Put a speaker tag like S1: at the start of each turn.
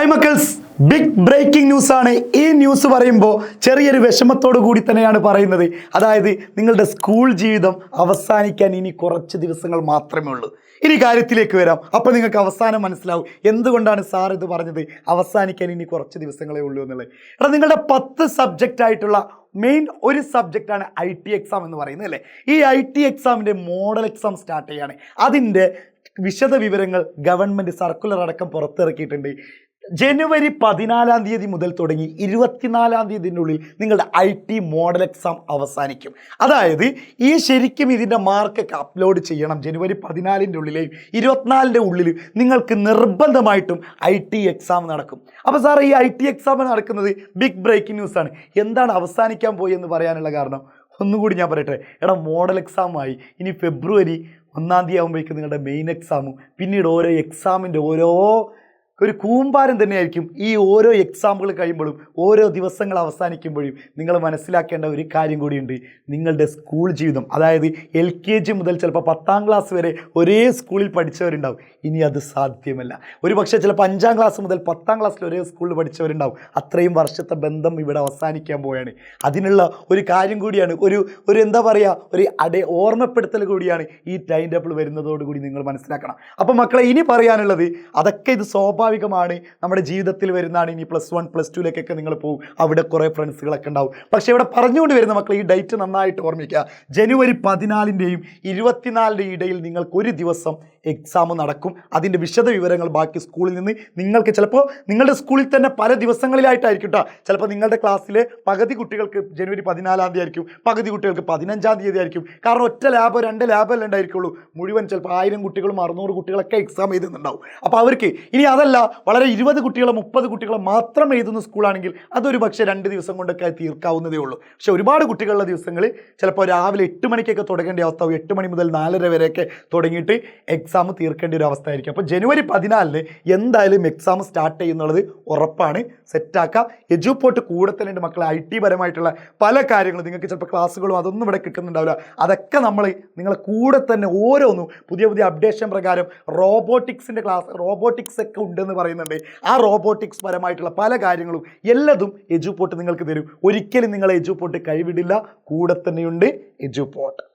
S1: Hi മക്കൾസ്, big breaking ന്യൂസാണ്. ഈ news പറയുമ്പോൾ ചെറിയൊരു വിഷമത്തോടു കൂടി തന്നെയാണ് പറയുന്നത്. അതായത് നിങ്ങളുടെ സ്കൂൾ ജീവിതം അവസാനിക്കാൻ ഇനി കുറച്ച് ദിവസങ്ങൾ മാത്രമേ ഉള്ളൂ. ഇനി കാര്യത്തിലേക്ക് വരാം. അപ്പോൾ നിങ്ങൾക്ക് അവസാനം മനസ്സിലാവും എന്തുകൊണ്ടാണ് സാർ ഇത് പറഞ്ഞത്, അവസാനിക്കാൻ ഇനി കുറച്ച് ദിവസങ്ങളേ ഉള്ളൂ എന്നുള്ളത്. എടാ, നിങ്ങളുടെ 10 സബ്ജക്റ്റ് ആയിട്ടുള്ള മെയിൻ ഒരു സബ്ജക്റ്റാണ് IT എക്സാം എന്ന് പറയുന്നത് അല്ലേ. ഈ IT എക്സാമിൻ്റെ മോഡൽ എക്സാം സ്റ്റാർട്ട് ചെയ്യാണ്. അതിൻ്റെ വിശദ വിവരങ്ങൾ ഗവൺമെൻറ് സർക്കുലർ അടക്കം പുറത്തിറക്കിയിട്ടുണ്ട്. ജനുവരി 14 മുതൽ തുടങ്ങി 24 നിങ്ങളുടെ IT മോഡൽ എക്സാം അവസാനിക്കും. അതായത് ഈ ശരിക്കും ഇതിൻ്റെ മാർക്കൊക്കെ അപ്ലോഡ് ചെയ്യണം. ജനുവരി 14 24 നിങ്ങൾക്ക് നിർബന്ധമായിട്ടും IT എക്സാം നടക്കും. അപ്പോൾ സാർ, ഈ IT എക്സാം നടക്കുന്നത് ബിഗ് ബ്രേക്കിംഗ് ന്യൂസാണ്. എന്താണ് അവസാനിക്കാൻ പോയി എന്ന് പറയാനുള്ള കാരണം ഒന്നുകൂടി ഞാൻ പറയട്ടെ. എടാ, മോഡൽ എക്സാമായി ഇനി ഫെബ്രുവരി 1 ആകുമ്പോഴേക്കും നിങ്ങളുടെ മെയിൻ എക്സാമും പിന്നീട് ഓരോ എക്സാമിൻ്റെ ഒരു കൂമ്പാരം തന്നെയായിരിക്കും. ഈ ഓരോ എക്സാമുകൾ കഴിയുമ്പോഴും ഓരോ ദിവസങ്ങൾ അവസാനിക്കുമ്പോഴും നിങ്ങൾ മനസ്സിലാക്കേണ്ട ഒരു കാര്യം കൂടിയുണ്ട്. നിങ്ങളുടെ സ്കൂൾ ജീവിതം, അതായത് LKG മുതൽ ചിലപ്പോൾ 10ാം ക്ലാസ് വരെ ഒരേ സ്കൂളിൽ പഠിച്ചവരുണ്ടാവും. ഇനി അത് സാധ്യമല്ല. ഒരു പക്ഷേ ചിലപ്പോൾ 5ാം ക്ലാസ് മുതൽ 10ാം ക്ലാസ്സിൽ ഒരേ സ്കൂളിൽ പഠിച്ചവരുണ്ടാവും. അത്രയും വർഷത്തെ ബന്ധം ഇവിടെ അവസാനിക്കാൻ പോവുകയാണ്. അതിനുള്ള ഒരു കാര്യം കൂടിയാണ്, ഒരു എന്താ പറയുക, ഒരു ഓർമ്മപ്പെടുത്തൽ കൂടിയാണ് ഈ ടൈം ടേബിൾ വരുന്നതോടുകൂടി നിങ്ങൾ മനസ്സിലാക്കണം. അപ്പോൾ മക്കളെ, ഇനി പറയാനുള്ളത് അതൊക്കെ ഇത് സ്വാഭാവികമാണ്, നമ്മുടെ ജീവിതത്തിൽ വരുന്നതാണ്. ഇനി +1 +2 നിങ്ങൾ പോകും, അവിടെ കുറേ ഫ്രണ്ട്സുകളൊക്കെ ഉണ്ടാവും. പക്ഷേ ഇവിടെ പറഞ്ഞുകൊണ്ട് വരുന്ന മക്കളെ, ഈ ഡേറ്റ് നന്നായിട്ട് ഓർമ്മിക്കുക. ജനുവരി 14 24 ഇടയിൽ നിങ്ങൾക്ക് ഒരു ദിവസം എക്സാം നടക്കും. അതിൻ്റെ വിശദ വിവരങ്ങൾ ബാക്കി സ്കൂളിൽ നിന്ന് നിങ്ങൾക്ക് ചിലപ്പോൾ നിങ്ങളുടെ സ്കൂളിൽ തന്നെ പല ദിവസങ്ങളിലായിട്ടായിരിക്കും കേട്ടോ. ചിലപ്പോൾ നിങ്ങളുടെ ക്ലാസ്സിലെ പകുതി കുട്ടികൾക്ക് ജനുവരി 14 ആയിരിക്കും, പകുതി കുട്ടികൾക്ക് 15 ആയിരിക്കും. കാരണം ഒറ്റ ലാബോ 2 ലാബല്ലേ ഉണ്ടായിരിക്കുള്ളൂ. മുഴുവൻ ചിലപ്പോൾ 1000 കുട്ടികളും 600 കുട്ടികളൊക്കെ എക്സാം എഴുതുന്നുണ്ടാവും. അപ്പോൾ അവർക്ക് ഇനി അതല്ല, വളരെ 20 കുട്ടികളോ 30 കുട്ടികളോ മാത്രം എഴുതുന്ന സ്കൂളാണെങ്കിൽ അതൊരു പക്ഷേ 2 ദിവസം കൊണ്ടൊക്കെ തീർക്കാവുന്നതേ ഉള്ളൂ. പക്ഷേ ഒരുപാട് കുട്ടികളുടെ ദിവസങ്ങളിൽ ചിലപ്പോൾ രാവിലെ 8 മണിക്കൊക്കെ തുടങ്ങേണ്ട അവസ്ഥ, 8 മണി മുതൽ 4:30 വരെയൊക്കെ തുടങ്ങിയിട്ട് എക്സാം തീർക്കേണ്ട ഒരു അവസ്ഥ ആയിരിക്കും. അപ്പോൾ ജനുവരി 14 എന്തായാലും എക്സാം സ്റ്റാർട്ട് ചെയ്യുന്നുള്ളത് ഉറപ്പാണ്. സെറ്റാക്കാം. എജുപോർട്ട് കൂടെ തന്നെ ഉണ്ട് മക്കളെ. IT പരമായിട്ടുള്ള പല കാര്യങ്ങളും നിങ്ങൾക്ക് ചിലപ്പോൾ ക്ലാസ്സുകളും അതൊന്നും ഇവിടെ കിട്ടുന്നുണ്ടാവില്ല. അതൊക്കെ നമ്മൾ നിങ്ങളെ കൂടെ തന്നെ ഓരോന്നും പുതിയ അപ്ഡേഷൻ പ്രകാരം റോബോട്ടിക്സിൻ്റെ റോബോട്ടിക്സ് ഒക്കെ ഉണ്ടെന്ന് പറയുന്നുണ്ട്. ആ റോബോട്ടിക്സ് പരമായിട്ടുള്ള പല കാര്യങ്ങളും എല്ലതും എജുപോർട്ട് നിങ്ങൾക്ക് തരും. ഒരിക്കലും നിങ്ങളെ എജുപോർട്ട് കൈവിടില്ല. കൂടെ തന്നെയുണ്ട് എജുപോർട്ട്.